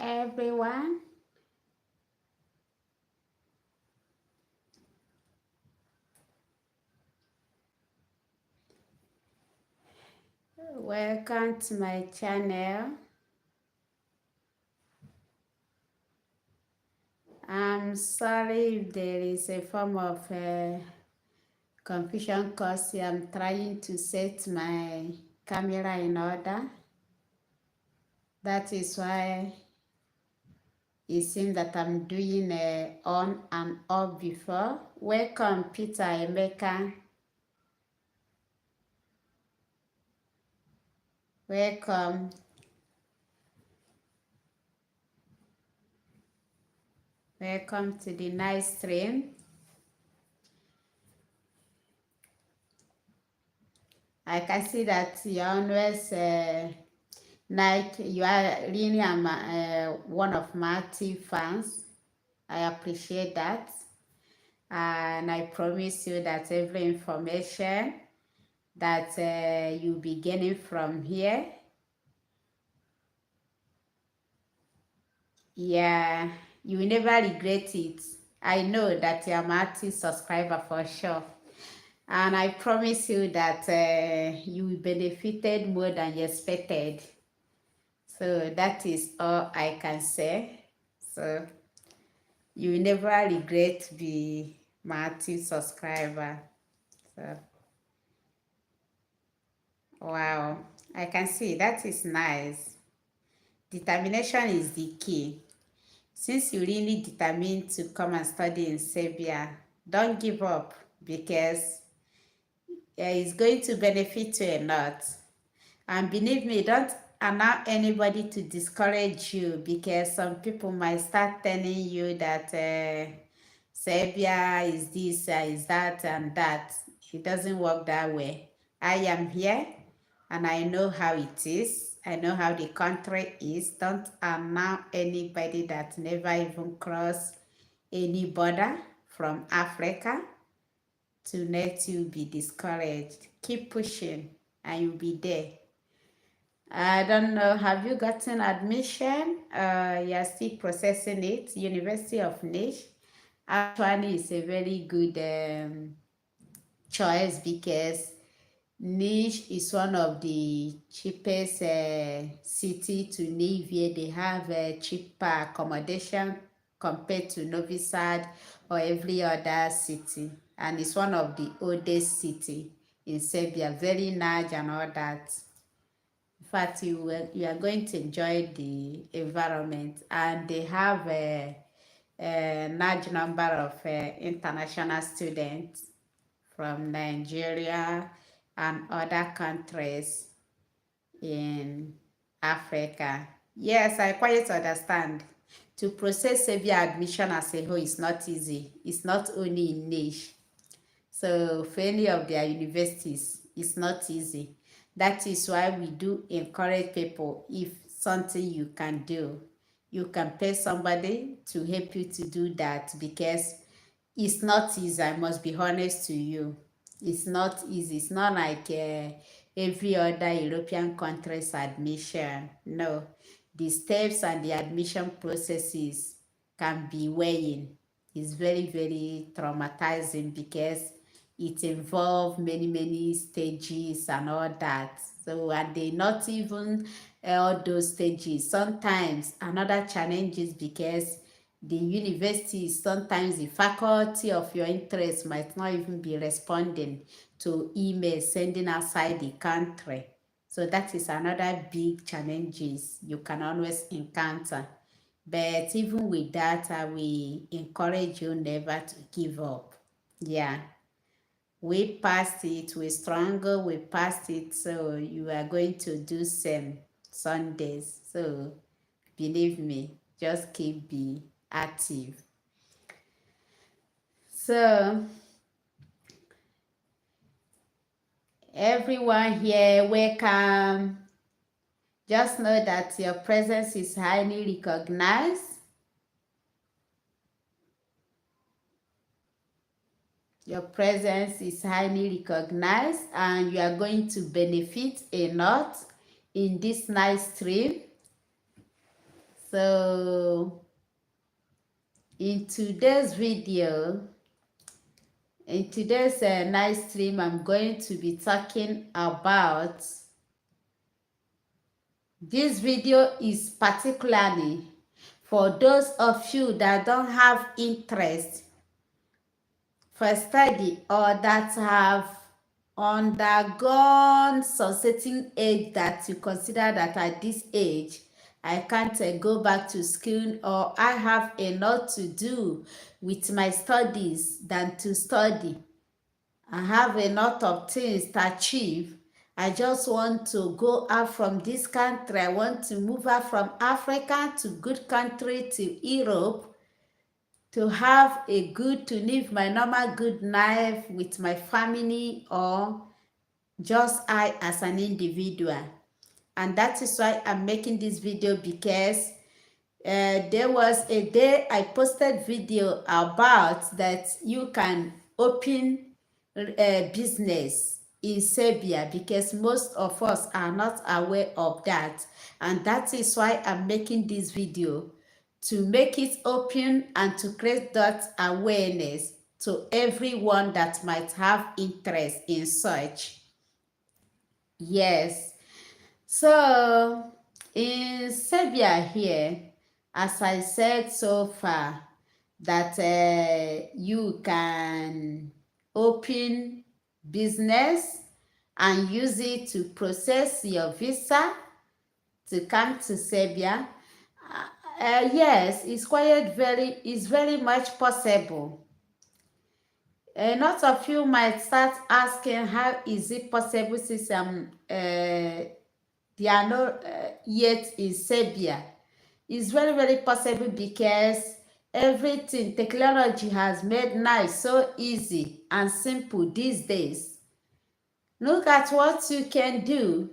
everyone. Welcome to my channel. I'm sorry if there is a form of confusion because I'm trying to set my camera in order. That is why it seems that I'm doing on and off before. Welcome, Peter Emeka. Welcome. Welcome to the nice stream. I can see that you always like you are really one of my active fans. I appreciate that, and I promise you that every information that you'll be getting from here, yeah, you will never regret it. I know that you're my active subscriber for sure. And I promise you that you will benefited more than you expected. So that is all I can say. So you will never regret be my active subscriber. So wow, I can see that is nice. Determination is the key. Since you really determined to come and study in Serbia, don't give up because it's going to benefit you a lot. And believe me, don't allow anybody to discourage you because some people might start telling you that Serbia is this, is that, and that. It doesn't work that way. I am here and I know how it is. I know how the country is. Don't allow anybody that never even crossed any border from Africa to let you be discouraged. Keep pushing and you'll be there. I don't know, have you gotten admission? You're still processing it. University of Niche actually is a very good choice because Niche is one of the cheapest city to live here. They have cheaper accommodation compared to Novi Sad or every other city. And it's one of the oldest city in Serbia, very large and all that. In fact, you are going to enjoy the environment, and they have a large number of international students from Nigeria and other countries in Africa. Yes, I quite understand. To process Serbia admission as a whole is not easy. It's not only in niche. So for any of their universities, it's not easy. That is why we do encourage people, if something you can do, you can pay somebody to help you to do that because it's not easy. I must be honest to you. It's not easy. It's not like every other European country's admission. No, the steps and the admission processes can be weighing. It's very, very traumatizing because it involves many stages and all that. So and they not even all those stages. Sometimes another challenge is because the university, sometimes the faculty of your interest might not even be responding to emails sending outside the country. So that is another big challenges you can always encounter. But even with that, I will encourage you never to give up. Yeah. We passed it, we stronger, we passed it, so you are going to do same Sundays. So believe me, just keep be active. So everyone here, welcome. Just know that your presence is highly recognized. Your presence is highly recognized and you are going to benefit a lot in this nice stream. So in today's video, in today's night stream, I'm going to be talking about, this video is particularly for those of you that don't have interest for study, or that have undergone some certain age that you consider that at this age I can't go back to school, or I have enough to do with my studies than to study. I have a lot of things to achieve. I just want to go out from this country. I want to move out from Africa to good country, to Europe, to have a good, to live my normal good life with my family, or just I as an individual. And that is why I'm making this video, because there was a day I posted video about that you can open a business in Serbia, because most of us are not aware of that. And that is why I'm making this video, to make it open and to create that awareness to everyone that might have interest in such. Yes. So in Serbia here, as I said so far, that you can open business and use it to process your visa to come to Serbia. Yes, it's very much possible. A lot of you might start asking, how is it possible, since they are not yet in Serbia? It's very possible, because everything technology has made life so easy and simple these days. Look at what you can do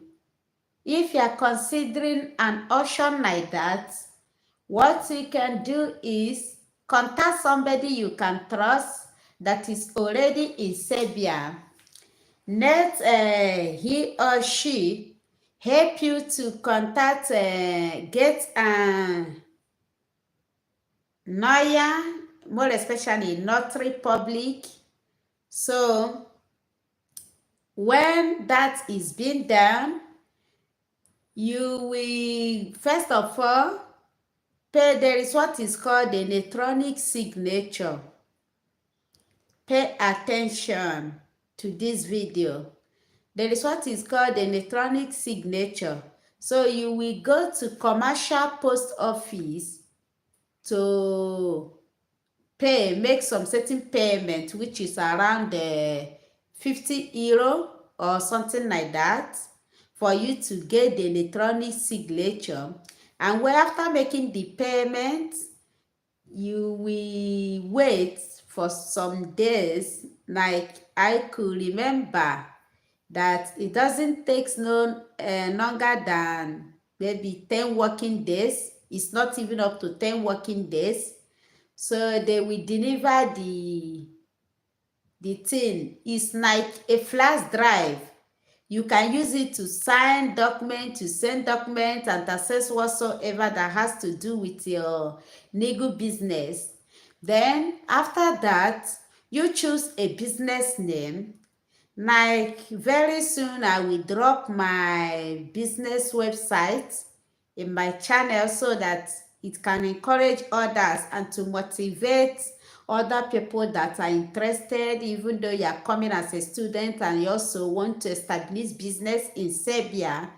if you are considering an option like that. What you can do is contact somebody you can trust that is already in Serbia. Let he or she help you to contact, get lawyer, more especially notary public. So when that is being done, you will first of all pay. There is what is called the electronic signature. Pay attention to this video. There is what is called the electronic signature. So you will go to commercial post office to make some certain payment, which is around €50 or something like that, for you to get the electronic signature. And when after making the payment, you will wait for some days. Like I could remember that it doesn't take no longer than maybe 10 working days. It's not even up to 10 working days. So they will deliver the thing. It's like a flash drive. You can use it to sign document, to send document, and access whatsoever that has to do with your legal business. Then after that, you choose a business name. Like very soon I will drop my business website in my channel, so that it can encourage others and to motivate other people that are interested, even though you are coming as a student and you also want to establish business in Serbia.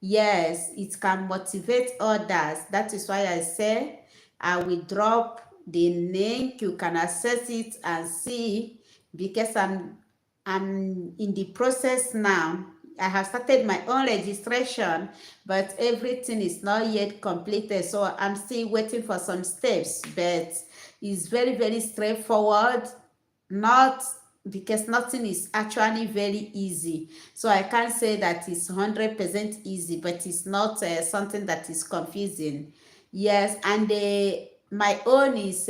Yes, it can motivate others. That is why I say I will drop the link. You can access it and see, because I'm in the process now. I have started my own registration, but everything is not yet completed. So I'm still waiting for some steps, but it's very straightforward. Not because nothing is actually very easy. So I can't say that it's 100% easy, but it's not something that is confusing. Yes, and my own is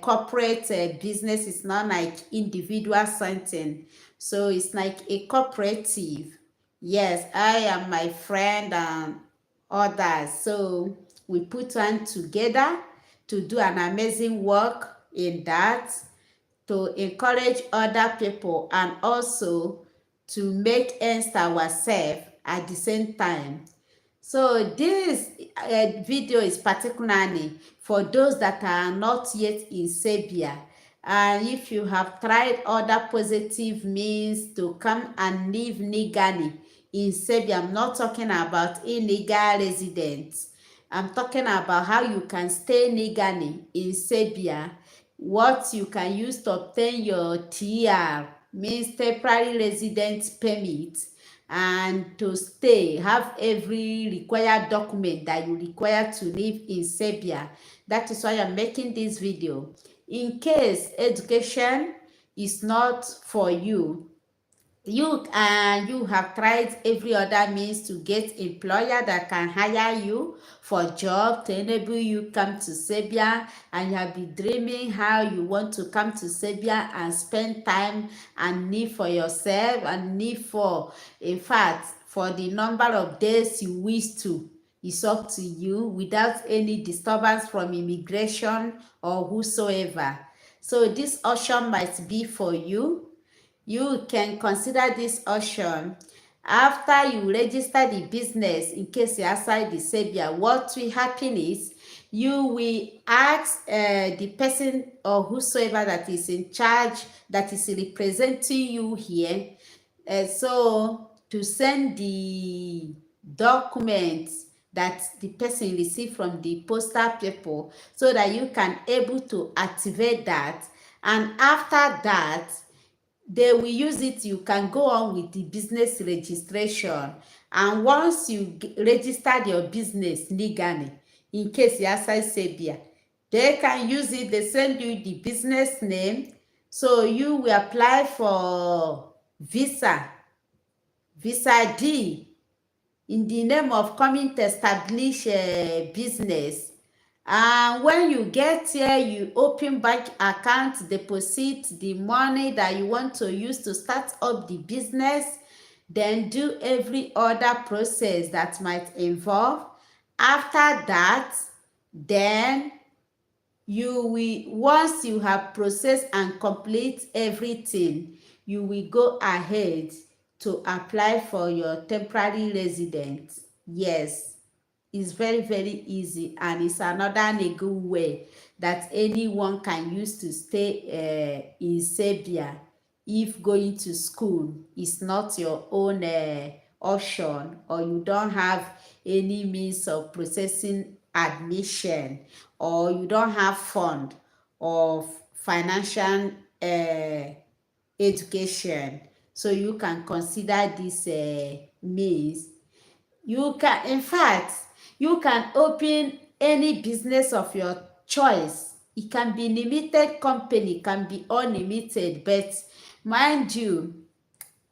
corporate business. It's not like individual something. So it's like a cooperative. Yes, I am my friend and others. So we put one together to do an amazing work in that, to encourage other people and also to make ends ourselves at the same time. So this video is particularly for those that are not yet in Serbia. And if you have tried other positive means to come and live legally in Serbia, I'm not talking about illegal residents. I'm talking about how you can stay legally in Serbia, what you can use to obtain your TR, means temporary residence permit, and to stay, have every required document that you require to live in Serbia. That is why I'm making this video. In case education is not for you, you have tried every other means to get employer that can hire you for job to enable you come to Serbia, and you have been dreaming how you want to come to Serbia and spend time and live for yourself and live for, in fact, for the number of days you wish to. It's up to you without any disturbance from immigration or whosoever. So this option might be for you. You can consider this option after you register the business. In case you're outside the Serbia, what will happen is you will ask the person or whosoever that is in charge, that is representing you here, so to send the documents that the person received from the postal people, so that you can able to activate that. And after that, they will use it. You can go on with the business registration, and once you register your business legally, in case you're outside Serbia, they can use it. They send you the business name, so you will apply for visa D in the name of coming to establish a business. And when you get here, you open bank account, deposit the money that you want to use to start up the business, then do every other process that might involve. After that, then you will, once you have processed and complete everything, you will go ahead to apply for your temporary residence. Yes, it's very, very easy, and it's another legal way that anyone can use to stay in Serbia if going to school is not your own option, or you don't have any means of processing admission, or you don't have fund of financial education. So you can consider this means. You can, in fact, you can open any business of your choice. It can be limited company, can be unlimited, but mind you,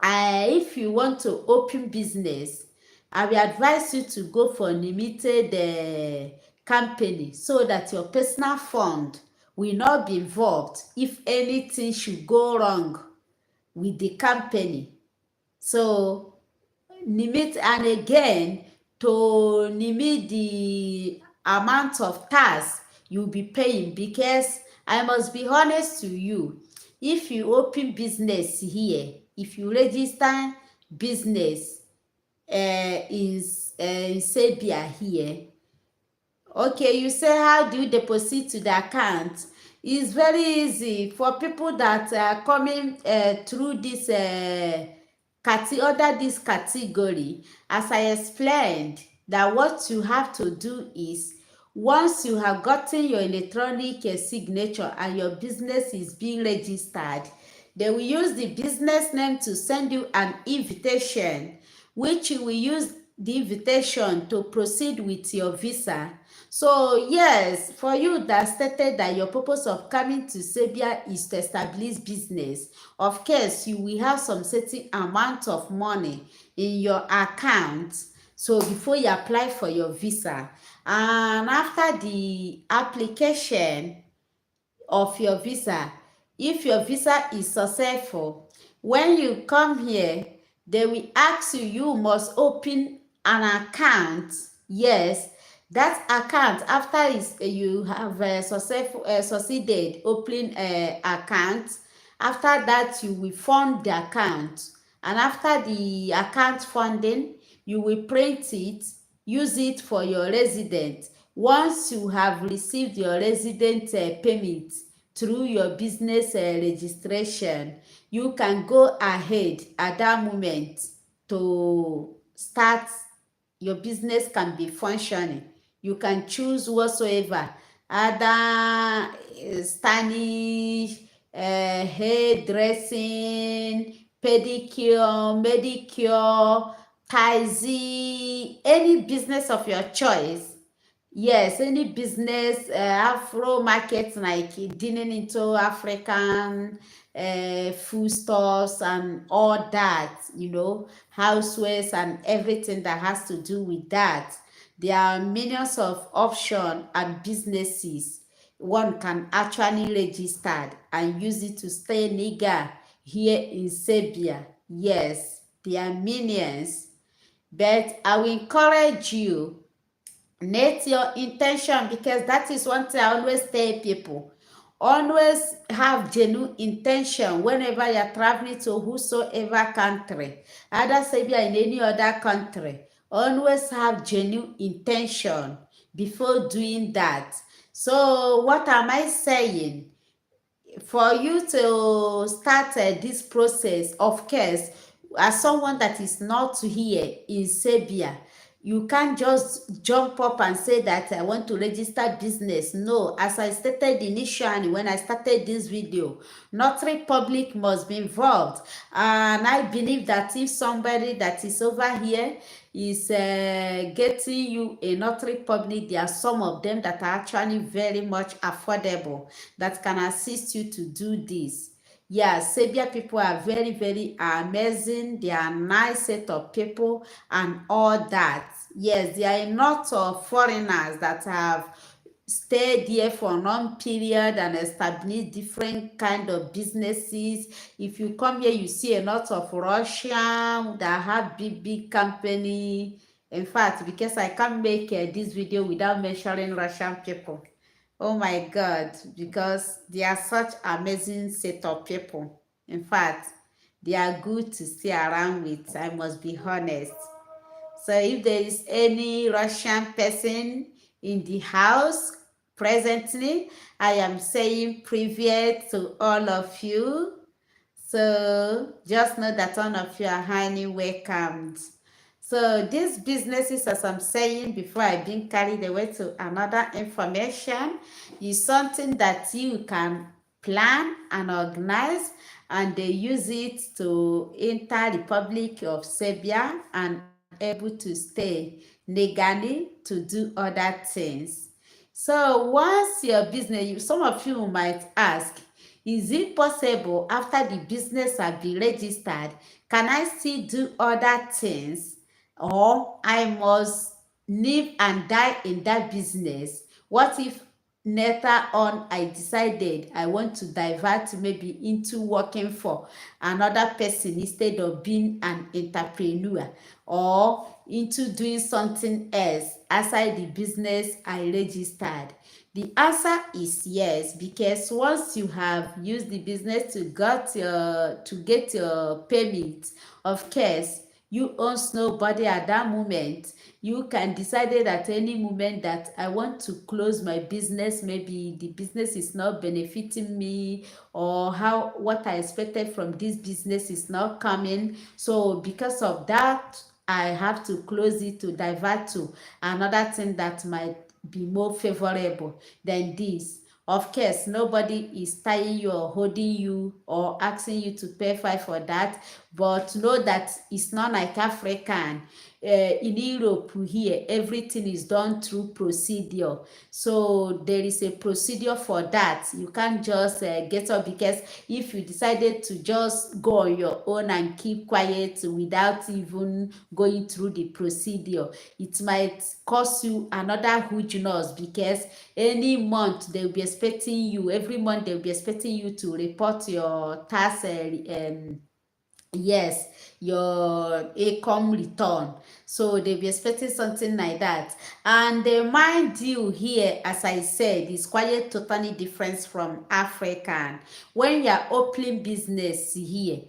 if you want to open business, I will advise you to go for limited company, so that your personal fund will not be involved if anything should go wrong with the company. So limit, and again, to limit the amount of tax you'll be paying, because I must be honest to you, if you open business here, if you register business in Serbia here, okay, you say how do you deposit to the account? It's very easy for people that are coming through this under this category. As I explained, that what you have to do is, once you have gotten your electronic signature and your business is being registered, they will use the business name to send you an invitation, which you will use the invitation to proceed with your visa. So yes, for you that stated that your purpose of coming to Serbia is to establish business, of course you will have some certain amount of money in your account, so before you apply for your visa. And after the application of your visa, if your visa is successful, when you come here, they will ask you, you must open an account. Yes, That account, after you have succeeded opening account, after that you will fund the account, and after the account funding, you will print it, use it for your resident. Once you have received your resident permit through your business registration, you can go ahead at that moment to start. Your business can be functioning. You can choose whatsoever, either stylish, hairdressing, pedicure, medicure, taxi, any business of your choice. Yes, any business, Afro market, like dealing into African food stores and all that, housewares and everything that has to do with that. There are millions of options and businesses one can actually register and use it to stay legal here in Serbia. Yes, there are millions, but I will encourage you, net your intention, because that is one thing I always tell people. Always have genuine intention whenever you're traveling to whosoever country, either Serbia in any other country. Always have genuine intention before doing that. So what am I saying? For you to start this process, of course, as someone that is not here in Serbia, you can't just jump up and say that I want to register business. No, as I stated initially when I started this video, notary public must be involved. And I believe that if somebody that is over here is getting you a notary public, there are some of them that are actually very much affordable that can assist you to do this. Yeah, Serbia people are very, very amazing. They are nice set of people and all that. Yes, there are a lot of foreigners that have stayed here for a long period and established different kind of businesses. If you come here, you see a lot of Russian that have big, big company. In fact, because I can't make this video without mentioning Russian people. Oh my God, because they are such amazing set of people. In fact, they are good to stay around with, I must be honest. So if there is any Russian person in the house presently, I am saying privet to all of you. So just know that all of you are highly welcomed. So these businesses, as I'm saying before I being carried away to another information, is something that you can plan and organize, and they use it to enter Republic of Serbia and able to stay legally to do other things. So once your business, some of you might ask, is it possible after the business has been registered, can I still do other things, or I must live and die in that business? What if later on I decided I want to divert maybe into working for another person instead of being an entrepreneur, or into doing something else outside the business I registered? The answer is yes, because once you have used the business to get your permit, of course, you own nobody at that moment. You can decide at any moment that I want to close my business. Maybe the business is not benefiting me, or how what I expected from this business is not coming. So because of that, I have to close it to divert to another thing that might be more favorable than this. Of course, nobody is tying you or holding you or asking you to pay fine for that, but know that it's not like African. In Europe here, everything is done through procedure. So there is a procedure for that. You can't just get up, because if you decided to just go on your own and keep quiet without even going through the procedure, it might cost you another huge loss, because any month they'll be expecting you, every month they'll be expecting you to report your tax yes, your income return. So they'll be expecting something like that. And mind you, here, as I said, is quite totally different from African. When you are opening business here,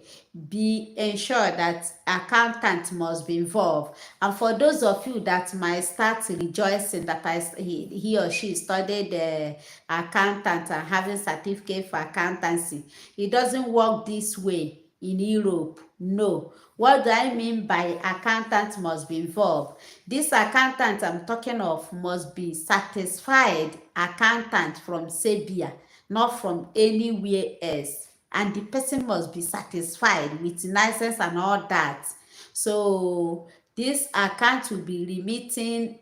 be ensure that accountant must be involved. And for those of you that might start rejoicing that he or she studied accountant and having certificate for accountancy, it doesn't work this way in Europe. No. What do I mean by accountant must be involved? This accountant I'm talking of must be satisfied accountant from Serbia, not from anywhere else. And the person must be satisfied with license and all that. So this account will be remitting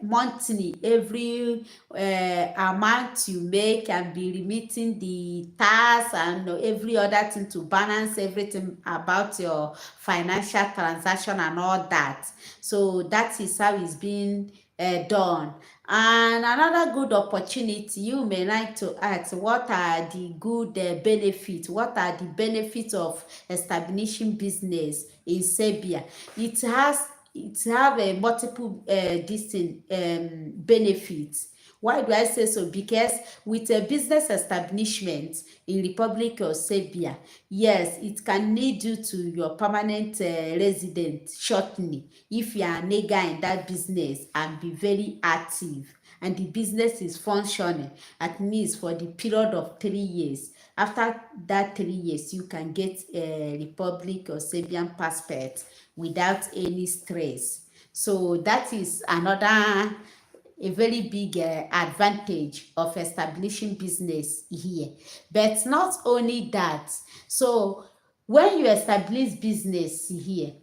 monthly every amount you make, and be remitting the tax and every other thing to balance everything about your financial transaction and all that. So that is how it's being done. And another good opportunity, you may like to ask, what are the good benefits? What are the benefits of establishing business in Serbia? It has a multiple distinct benefits. Why do I say so? Because with a business establishment in Republic of Serbia, yes, it can lead you to your permanent resident shortly if you are a nigger in that business and be very active, and the business is functioning at least for the period of 3 years. After that 3 years, you can get a Republic of Serbian passport without any stress. So that is another a very big advantage of establishing business here. But not only that, so when you establish business here,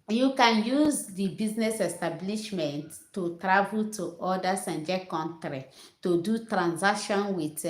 you can use the business establishment to travel to other Sanjay country to do transaction with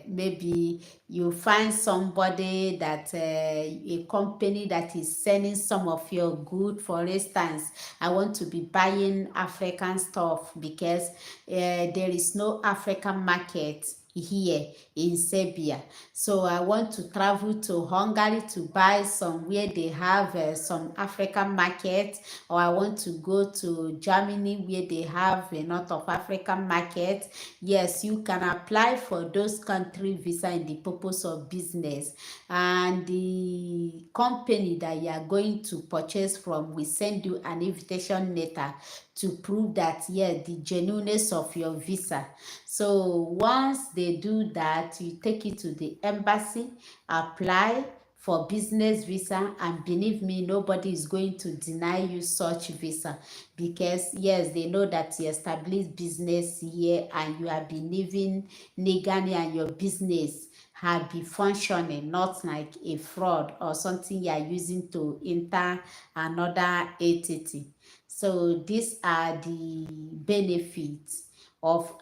maybe you find somebody that a company that is selling some of your good. For instance, I want to be buying African stuff because there is no African market here in Serbia. So I want to travel to Hungary to buy some where they have some African market, or I want to go to Germany where they have a lot of African market. Yes, you can apply for those country visa in the purpose of business, and the company that you are going to purchase from will send you an invitation letter to prove that, yeah, the genuineness of your visa. So once they do that, you take it to the embassy, apply for business visa, and believe me, nobody is going to deny you such visa, because yes, they know that you established business here and you have been living legally, and your business have been functioning, not like a fraud or something you are using to enter another entity. So these are the benefits of,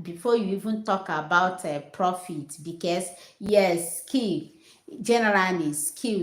before you even talk about profit, because yes, skill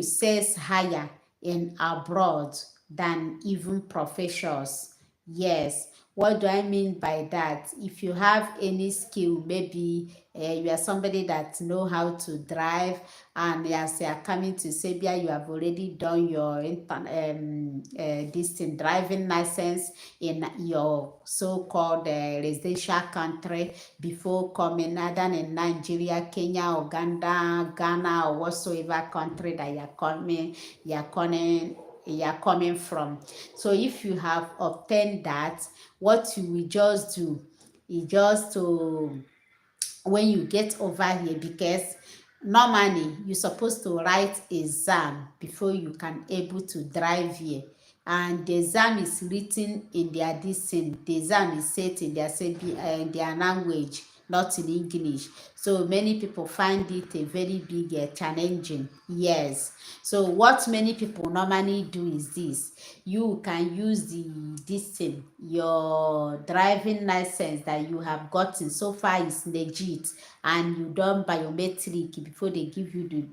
sells higher in abroad than even professions. Yes, what do I mean by that? If you have any skill, maybe you are somebody that know how to drive, and as you are coming to Serbia, you have already done your this thing, driving license in your so-called residential country before coming, other than Nigeria, Kenya, Uganda, Ghana, or whatsoever country that you are coming from. So if you have obtained that, what you will just do is just to, when you get over here, because normally you're supposed to write exam before you can able to drive here, and the exam is written in their the exam is set in their language, not in English. So many people find it a very big challenging. Yes. So what many people normally do is this: you can use your driving license that you have gotten so far is legit, and you done biometric before they give you the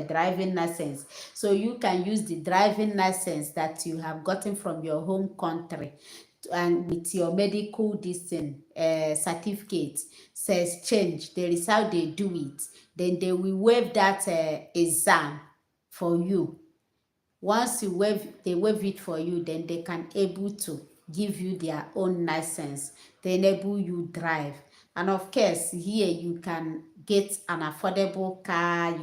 driving license. So you can use the driving license that you have gotten from your home country, and with your medical certificate says change. There is how they do it. Then they will waive that exam for you. Once they waive it for you, then they can able to give you their own license. They enable you drive. And of course, here you can get an affordable car,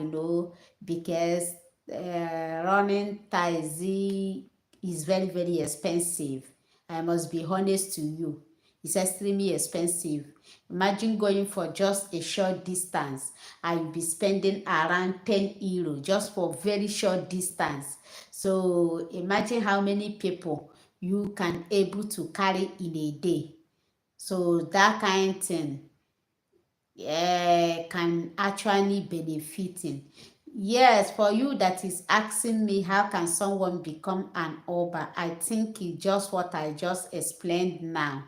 because running taxi is very, very expensive. I must be honest to you. It's extremely expensive. Imagine going for just a short distance. I'll be spending around 10 euro just for very short distance. So imagine how many people you can able to carry in a day. So that kind thing can actually benefit him. Yes, for you that is asking me how can someone become an Uber, I think it's just what I just explained now.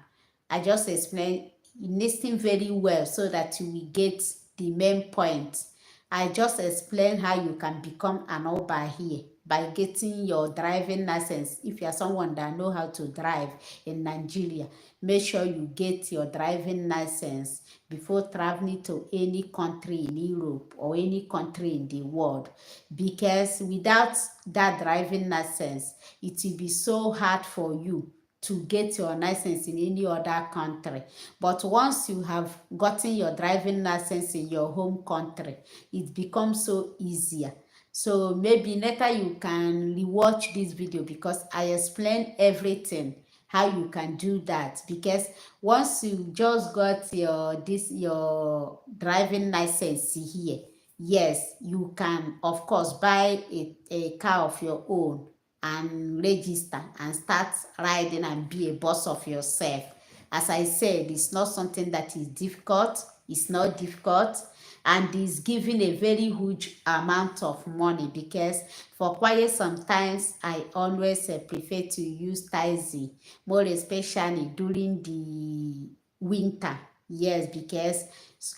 I just explained, listen very well so that you will get the main point. I just explained how you can become an Uber here by getting your driving license. If you are someone that know how to drive in Nigeria, make sure you get your driving license before traveling to any country in Europe or any country in the world, because without that driving license, it will be so hard for you to get your license in any other country. But once you have gotten your driving license in your home country, it becomes so easier. So maybe later you can rewatch this video because I explained everything how you can do that. Because once you just got your driving license here, yes, you can of course buy a car of your own and register and start riding and be a boss of yourself. As I said, it's not something that is difficult. It's not difficult, and is giving a very huge amount of money, because for quite sometimes I always prefer to use taxi, more especially during the winter. Yes, because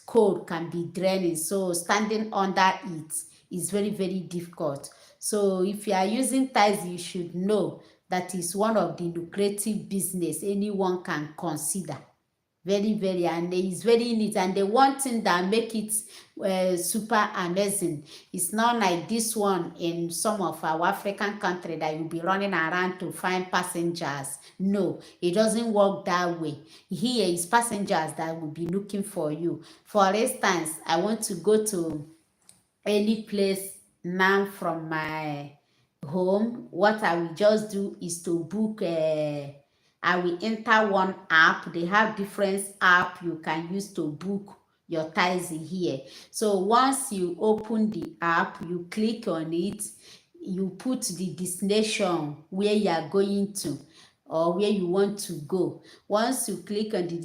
cold can be draining, so standing under it is very, very difficult. So if you are using taxi, you should know that is one of the lucrative business anyone can consider. Very, very, and it's very neat. And the one thing that make it super amazing, it's not like this one in some of our African country that you'll be running around to find passengers. No, it doesn't work that way. Here is passengers that will be looking for you. For instance, I want to go to any place now from my home. What I will just do is to book I will enter one app. They have different app you can use to book your taxi here. So once you open the app, you click on it, you put the destination where you are going to or where you want to go. Once you click on the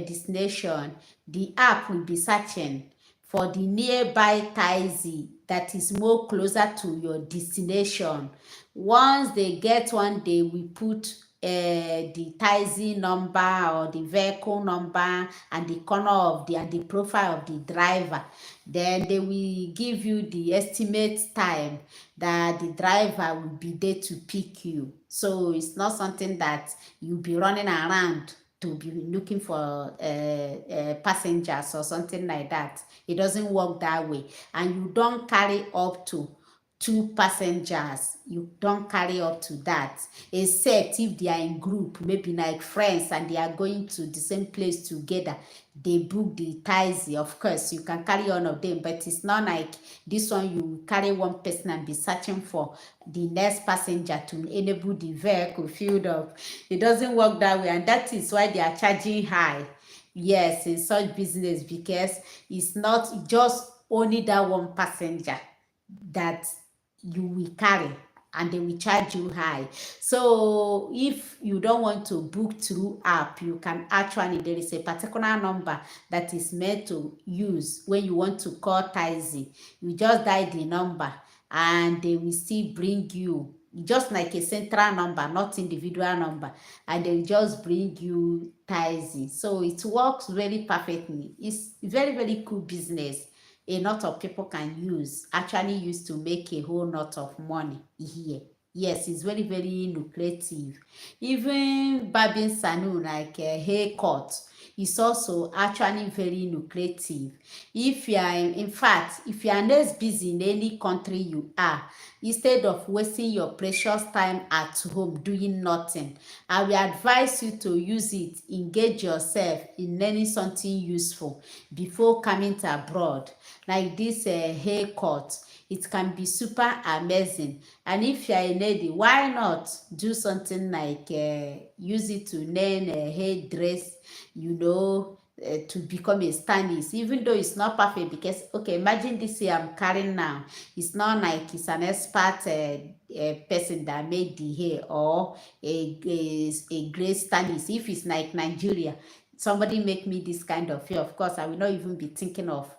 destination, the app will be searching for the nearby taxi that is more closer to your destination. Once they get one, they will put the taxi number or the vehicle number and the corner of the profile of the driver. Then they will give you the estimate time that the driver will be there to pick you. So it's not something that you'll be running around to be looking for passengers or something like that. It doesn't work that way. And you don't carry up to 2 passengers. You don't carry up to that, except if they are in group, maybe like friends, and they are going to the same place together. They book the taxi. Of course, you can carry one of them, but it's not like this one you carry one person and be searching for the next passenger to enable the vehicle filled up. It doesn't work that way, and that is why they are charging high. Yes, in such business, because it's not just only that one passenger that you will carry, and they will charge you high. So if you don't want to book through app, you can actually, there is a particular number that is meant to use when you want to call taxi. You just dial the number and they will still bring you, just like a central number, not individual number, and they will just bring you taxi. So it works very perfectly. It's very, very cool business. A lot of people can actually use to make a whole lot of money here. Yes, it's very, very lucrative. Even barbing salon, like a haircut, is also actually very lucrative. If you are in fact, if you are not busy in any country you are, instead of wasting your precious time at home doing nothing, I will advise you to use it, engage yourself in learning something useful before coming to abroad. Like this haircut, it can be super amazing. And if you are a lady, why not do something like use it to learn a hairdress, to become a stylist, even though it's not perfect. Because okay, imagine this hair I'm carrying now, it's not like it's an expert person that made the hair, or a great stylist. If it's like Nigeria, somebody make me this kind of hair, of course I will not even be thinking of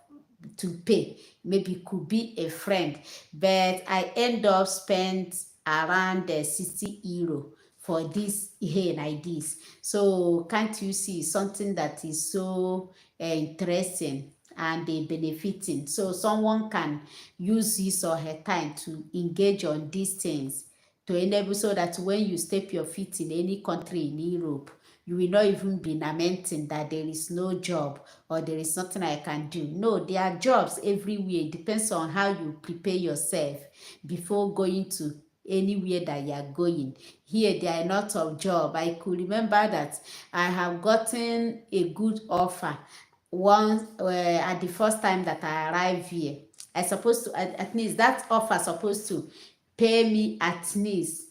to pay. Maybe it could be a friend, but I end up spent around 60 euro for this hair like this. So can't you see something that is so interesting and benefiting? So someone can use his or her time to engage on these things, to enable, so that when you step your feet in any country in Europe, you will not even be lamenting that there is no job or there is nothing I can do. No, there are jobs everywhere. It depends on how you prepare yourself before going to anywhere that you are going. Here there are a lot of job. I could remember that I have gotten a good offer once at the first time that I arrived here. I supposed to at least that offer supposed to pay me at least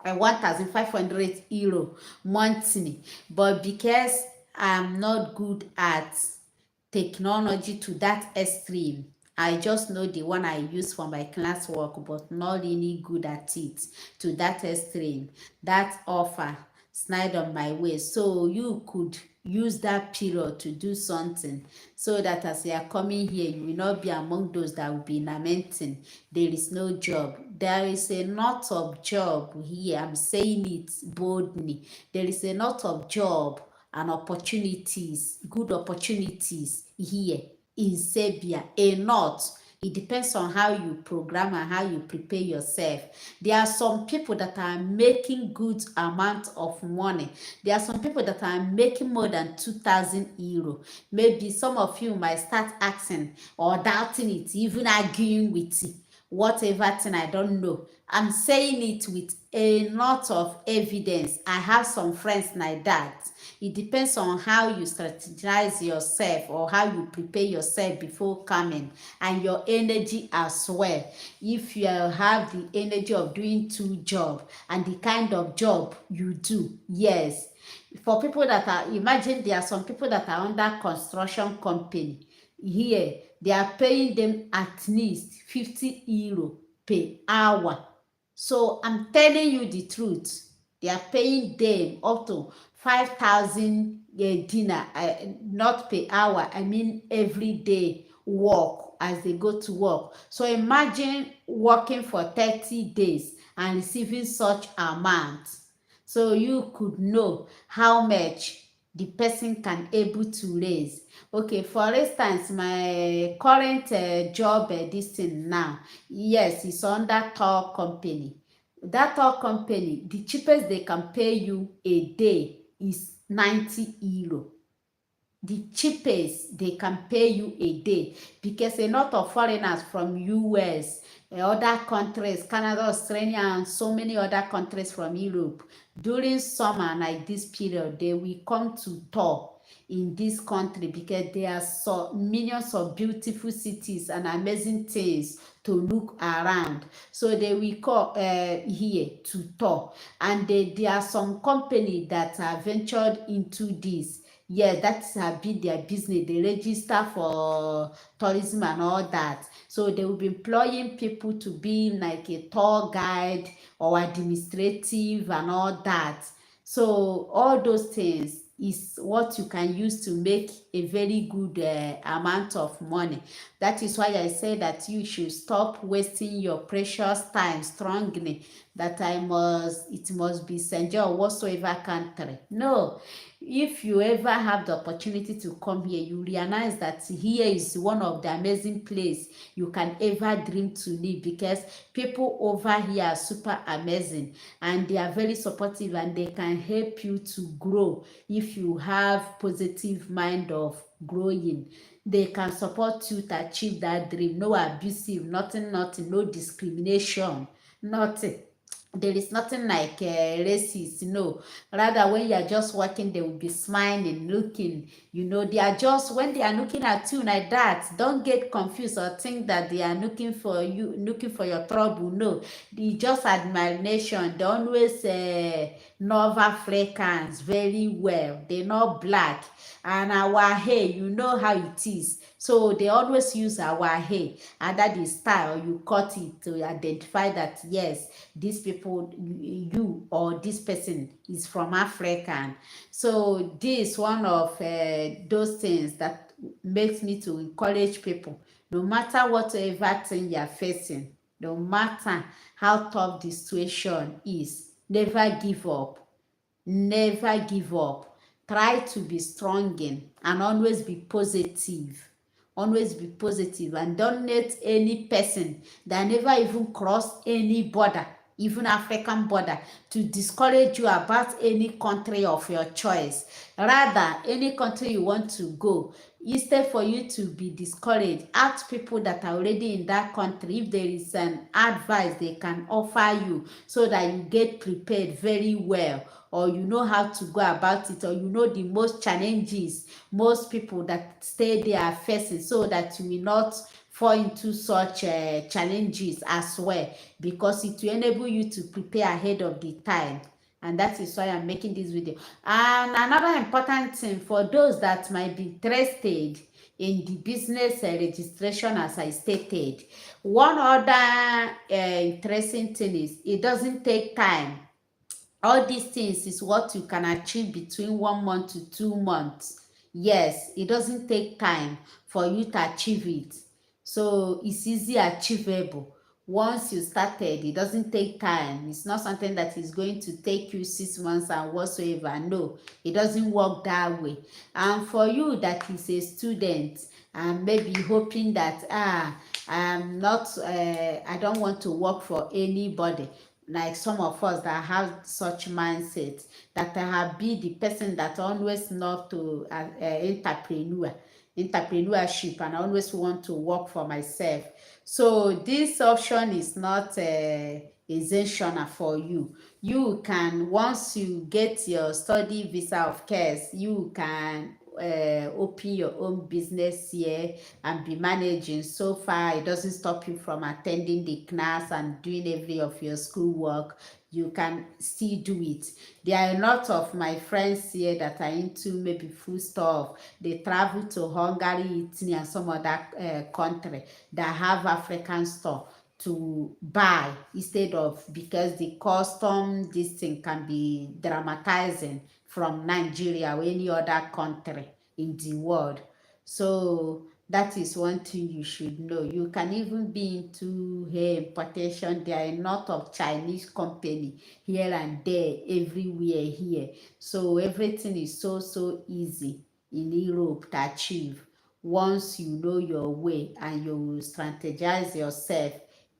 1,500 euro monthly, but because I'm not good at technology to that extreme, I just know the one I use for my classwork, but not really good at it to that extreme. That offer snide on my way. So you could use that period to do something, so that as you are coming here, you will not be among those that will be lamenting there is no job. There is a lot of job here. I'm saying it boldly. There is a lot of job and opportunities, good opportunities here in Serbia. A lot. It depends on how you program and how you prepare yourself. There are some people that are making good amount of money. There are some people that are making more than 2,000 euro. Maybe some of you might start asking or doubting it, even arguing with it, whatever thing, I don't know. I'm saying it with a lot of evidence. I have some friends like that. It depends on how you strategize yourself or how you prepare yourself before coming, and your energy as well. If you have the energy of doing two jobs and the kind of job you do, yes. For people that are, imagine there are some people that are under construction company here, they are paying them at least 50 euro per hour. So I'm telling you the truth. They are paying them up to 5,000 dinar, not per hour. I mean every day work as they go to work. So imagine working for 30 days and receiving such amount. So you could know how much the person can able to raise. Okay, for instance, my current job, this thing now, yes, it's under tour company. That tour company, the cheapest they can pay you a day is 90 euro. The cheapest they can pay you a day, because a lot of foreigners from US, other countries, Canada, Australia, and so many other countries from Europe, during summer like this period, they will come to tour in this country, because there are so millions of beautiful cities and amazing things to look around. So they will come here to tour, and there are some company that are ventured into this. Yes, that's have been their business. They register for tourism and all that. So they will be employing people to be like a tour guide or administrative and all that. So all those things is what you can use to make a very good amount of money. That is why I say that you should stop wasting your precious time strongly that it must be St. John or whatsoever country. No, if you ever have the opportunity to come here, you realize that here is one of the amazing place you can ever dream to live, because people over here are super amazing, and they are very supportive, and they can help you to grow if you have positive mind of growing. They can support you to achieve that dream. No abusive, nothing, no discrimination, nothing. There is nothing like racist, no. Rather, when you are just working, they will be smiling, looking. They are just, when they are looking at you like that, don't get confused or think that they are looking for you, looking for your trouble. No, they just admiration. They always Nova Africans very well. They're not black. And our hair, you know how it is. So they always use our hair, and that is style. You cut it to identify that yes, these people, you or this person is from African. So this one of those things that makes me to encourage people, no matter whatever thing you're facing, no matter how tough the situation is, never give up. Never give up. Try to be strong in and always be positive. Always be positive, and don't let any person that never even cross any border, even African border, to discourage you about any country of your choice. Rather, any country you want to go, instead for you to be discouraged, ask people that are already in that country if there is an advice they can offer you, so that you get prepared very well, or you know how to go about it, or you know the most challenges most people that stay there are facing, so that you will not fall into such challenges as well, because it will enable you to prepare ahead of the time. And that is why I'm making this video. And another important thing for those that might be interested in the business registration, as I stated, one other interesting thing is it doesn't take time. All these things is what you can achieve between 1 month to 2 months. Yes, it doesn't take time for you to achieve it. So it's easy achievable. Once you started, it doesn't take time. It's not something that is going to take you 6 months and whatsoever. No, it doesn't work that way. And for you that is a student and maybe hoping that I'm not I don't want to work for anybody, like some of us that have such mindset, that I have been the person that always love to entrepreneurship, and I always want to work for myself. So this option is not essential for you. You can, once you get your study visa, of course, you can open your own business here and be managing. So far, it doesn't stop you from attending the class and doing every of your schoolwork. You can still do it. There are a lot of my friends here that are into maybe food stuff. They travel to Hungary, Italy, and some other country that have African stuff to buy, instead of, because the custom this thing can be dramatizing from Nigeria or any other country in the world. So that is one thing you should know. You can even be into hair importation. There are a lot of Chinese company here and there, everywhere here. So everything is so easy in Europe to achieve, once you know your way and you strategize yourself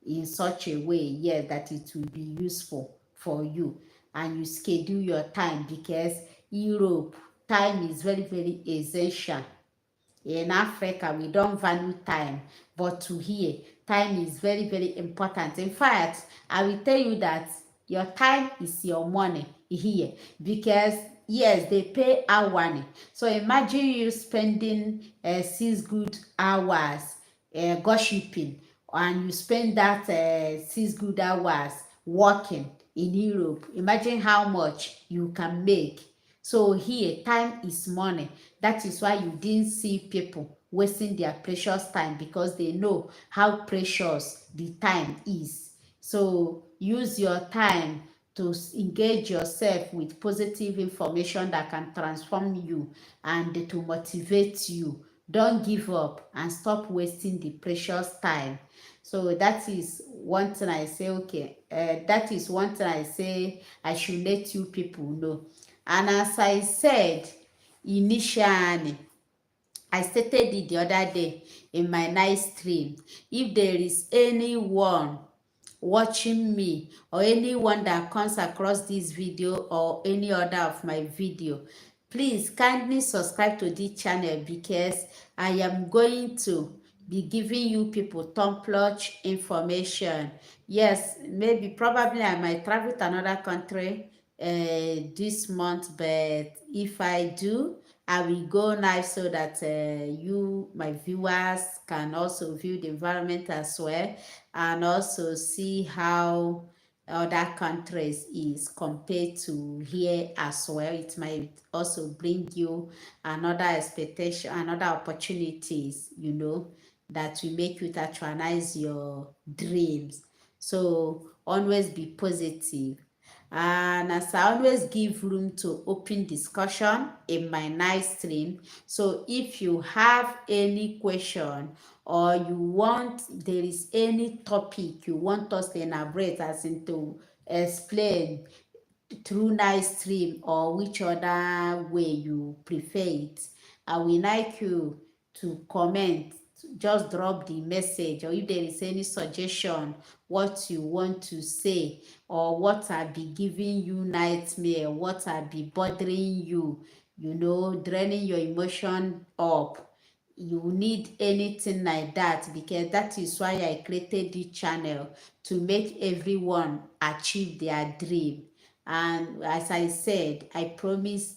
in such a way, yeah, that it will be useful for you, and you schedule your time, because Europe, time is very essential. In Africa, we don't value time, but to here, time is very important. In fact, I will tell you that your time is your money here, because yes, they pay hourly. So imagine you spending 6 good hours gossiping, and you spend that 6 good hours working in Europe. Imagine how much you can make. So here, time is money. That is why you didn't see people wasting their precious time, because they know how precious the time is. So use your time to engage yourself with positive information that can transform you and to motivate you. Don't give up and stop wasting the precious time. So that is one thing I say, okay, that is one thing I say I should let you people know. And as I said initially, I stated it the other day in my night stream. If there is anyone watching me or anyone that comes across this video or any other of my video, please kindly subscribe to this channel, because I am going to be giving you people top notch information. Yes, maybe probably I might travel to another country this month, but if I do, I will go live so that you, my viewers, can also view the environment as well, and also see how other countries is compared to here as well. It might also bring you another expectation, another opportunities, that will make you to actualize your dreams. So always be positive. And as I always give room to open discussion in my night stream, so if you have any question, or there is any topic you want us to elaborate, as in to explain through night stream, or which other way you prefer it, I will like you to comment. Just drop the message, or if there is any suggestion what you want to say, or what I be giving you nightmare, what I be bothering you, draining your emotion up. You need anything like that, because that is why I created the channel, to make everyone achieve their dream. And as I said, I promise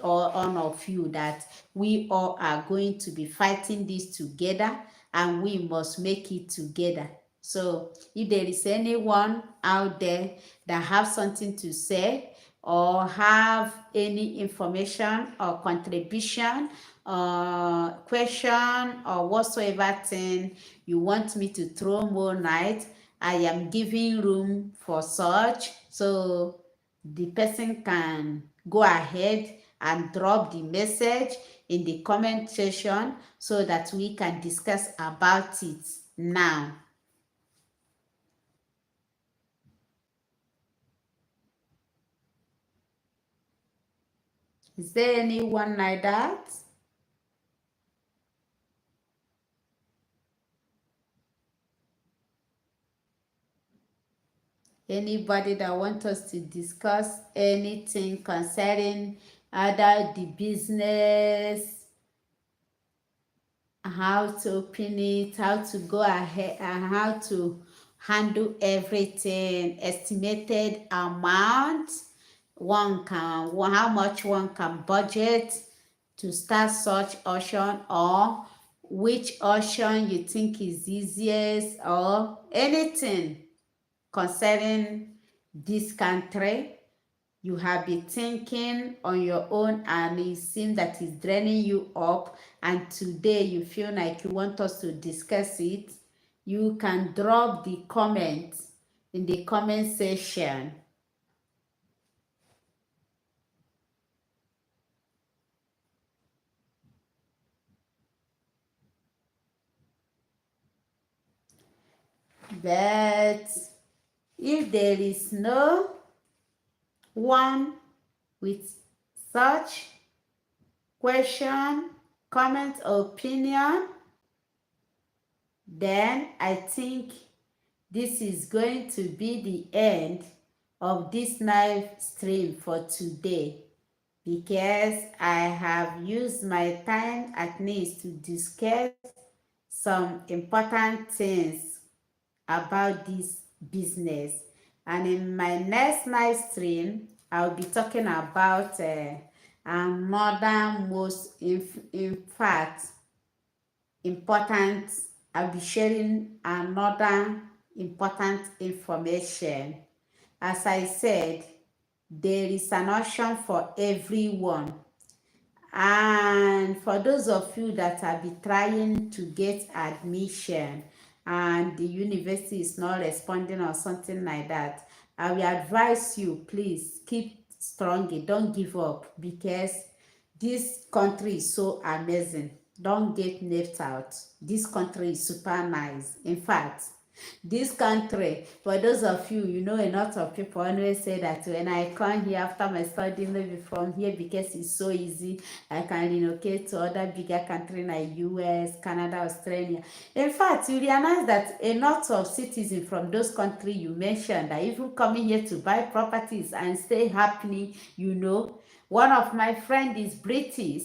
all of you that we all are going to be fighting this together, and we must make it together. So if there is anyone out there that have something to say, or have any information or contribution or question or whatsoever thing you want me to throw more light, I am giving room for such. So the person can go ahead and drop the message in the comment section, so that we can discuss about it now. Is there anyone like that? Anybody that wants us to discuss anything concerning either the business, how to open it, how to go ahead, and how to handle everything, estimated amount how much one can budget to start such auction, or which auction you think is easiest, or anything concerning this country you have been thinking on your own, and it seems that it's draining you up, and today you feel like you want us to discuss it, you can drop the comment in the comment section. But if there is no one with such question, comment, or opinion, then I think this is going to be the end of this live stream for today, because I have used my time at least to discuss some important things about this business. And in my next live stream, I'll be talking about another in fact, important, I'll be sharing another important information. As I said, there is an option for everyone. And for those of you that are be trying to get admission, and the university is not responding or something like that, I will advise you, please keep strong, don't give up, because this country is so amazing. Don't get left out. This country is super nice. In fact, This country, for those of you, you know, a lot of people always say that when I come here after my study, maybe from here, because it's so easy, I can relocate to other bigger countries like US, Canada, Australia. In fact, you realize that a lot of citizens from those countries you mentioned are even coming here to buy properties and stay happily, you know. One of my friend is British,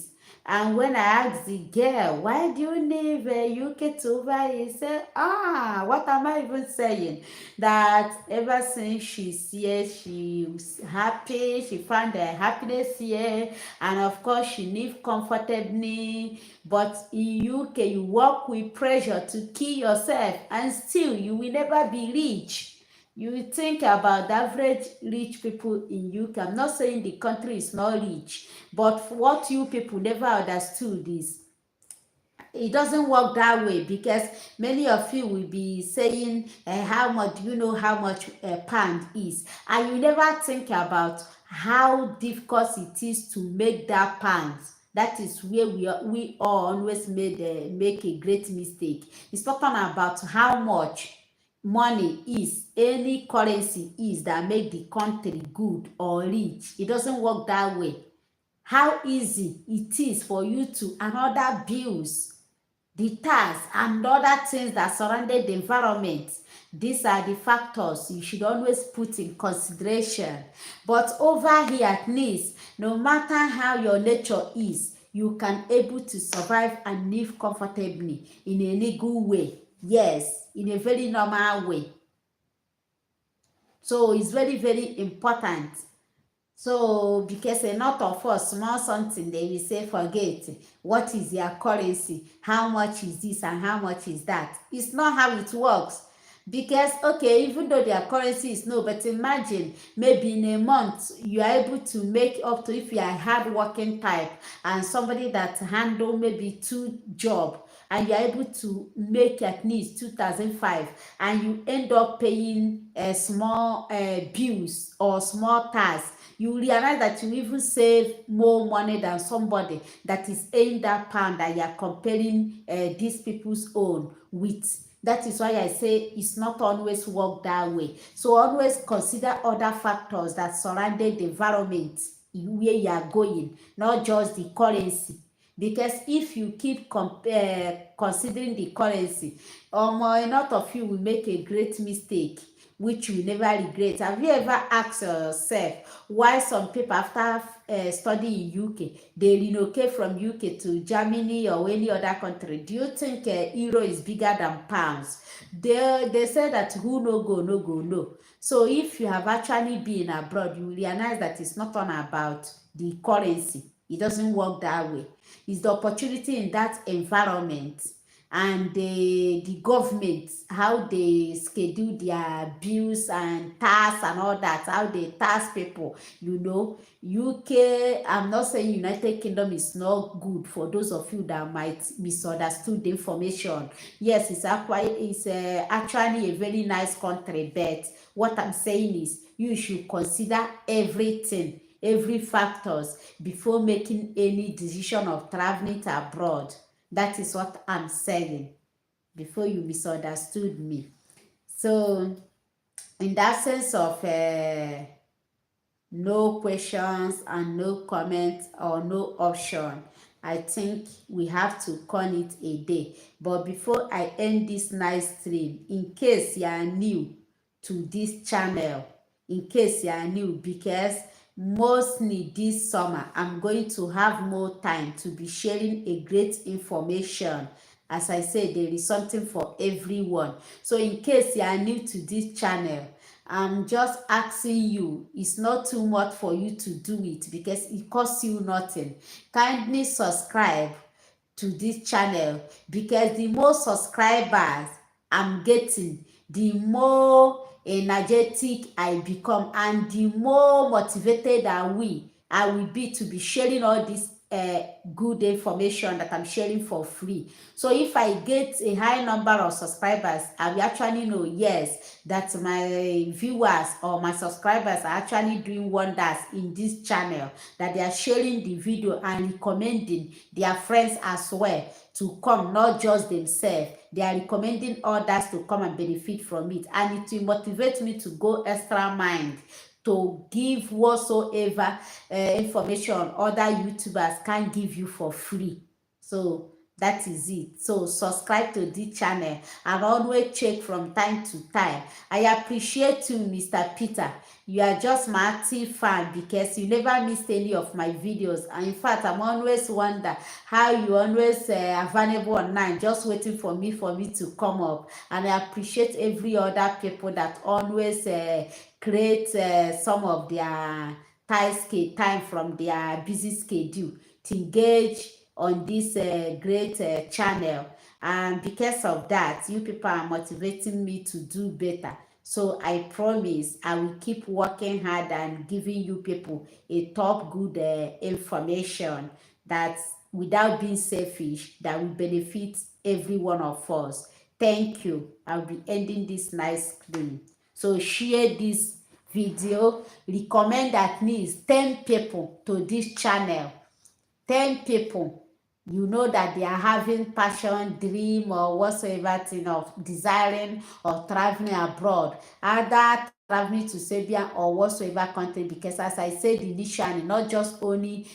and when I asked the girl, why do you leave UK to over here? He said, what am I even saying? That ever since she's here, she's happy, she found her happiness here, and of course, she live comfortably. But in UK, you work with pressure to kill yourself, and still, you will never be rich. You think about the average rich people in UK. I'm not saying the country is not rich, but what you people never understood is it doesn't work that way, because many of you will be saying, how much do you know how much a pound is, and you never think about how difficult it is to make that pound. That is where we all always make a great mistake. It's talking about how much money is, any currency is, that make the country good or rich. It doesn't work that way. How easy it is for you to, and other bills, the tax and other things that surrounded the environment. These are the factors you should always put in consideration. But over here, at least, no matter how your nature is, you can able to survive and live comfortably in a legal way. Yes, in a very normal way. So it's very, very important. So because a lot of us, small something, they will say, forget, what is their currency, how much is this and how much is that. It's not how it works. Because okay, even though their currency is no, but imagine maybe in a month you are able to make up to, if you are a hard working type and somebody that handle maybe 2 job, and you are able to make at least 2005, and you end up paying small bills or small tasks, you realize that you even save more money than somebody that is paying that pound that you are comparing these people's own with. That is why I say it's not always work that way. So always consider other factors that surrounded the environment where you are going, not just the currency. Because if you keep considering the currency, a lot of you will make a great mistake which you never regret. Have you ever asked yourself why some people after studying in UK, they relocate from UK to Germany or any other country? Do you think euro is bigger than pounds? They say that who no go, no go, no. So if you have actually been abroad, you realize that it's not on about the currency. It doesn't work that way. It's the opportunity in that environment, and the government, how they schedule their bills and tax and all that, how they tax people, you know. UK, I'm not saying United Kingdom is not good, for those of you that might misunderstood the information. Yes, actually a very nice country, but what I'm saying is you should consider everything, every factors, before making any decision of traveling to abroad. That is what I'm saying, before you misunderstood me. So in that sense of no questions and no comments or no option, I think we have to call it a day. But before I end this nice stream, in case you are new to this channel, because mostly this summer I'm going to have more time to be sharing a great information. As I said, there is something for everyone. So in case you are new to this channel, I'm just asking you, it's not too much for you to do it, because it costs you nothing. Kindly subscribe to this channel, because the more subscribers I'm getting, the more energetic I become, and the more motivated I will be to be sharing all these good information that I'm sharing for free. So if I get a high number of subscribers, I will actually know, yes, that my viewers or my subscribers are actually doing wonders in this channel, that they are sharing the video and recommending their friends as well to come, not just themselves. They are recommending others to come and benefit from it, and it will motivate me to go extra mile to give whatsoever information other YouTubers can give you for free. So that is it. So subscribe to this channel and always check from time to time. I appreciate you, Mr. Peter. You are just my active fan because you never missed any of my videos. And in fact, I'm always wonder how you always available online, just waiting for me to come up. And I appreciate every other people that always create some of their time from their busy schedule to engage on this great channel. And because of that, you people are motivating me to do better. So I promise I will keep working hard and giving you people a top good information that without being selfish, that will benefit every one of us. Thank you. I'll be ending this nice screen. So share this video, recommend at least 10 people to this channel. 10 people you know that they are having passion, dream, or whatsoever thing of desiring or traveling abroad, either traveling to Serbia or whatsoever country, because as I said initially, not just only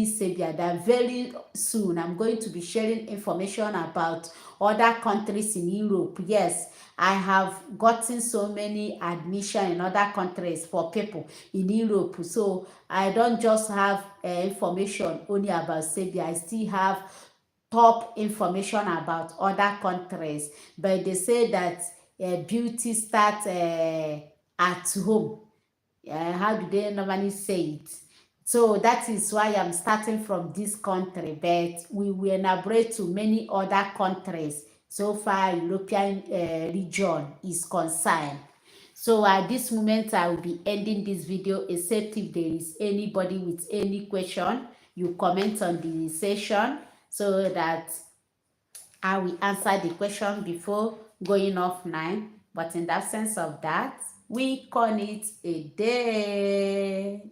Serbia, that very soon I'm going to be sharing information about other countries in Europe. Yes, I have gotten so many admission in other countries for people in Europe. So I don't just have information only about Serbia. I still have top information about other countries. But they say that beauty starts at home. How do they normally say it? So that is why I'm starting from this country, but we will elaborate to many other countries so far European region is concerned. So at this moment, I will be ending this video, except if there is anybody with any question, you comment on the session so that I will answer the question before going offline. But in the absence of that, we call it a day.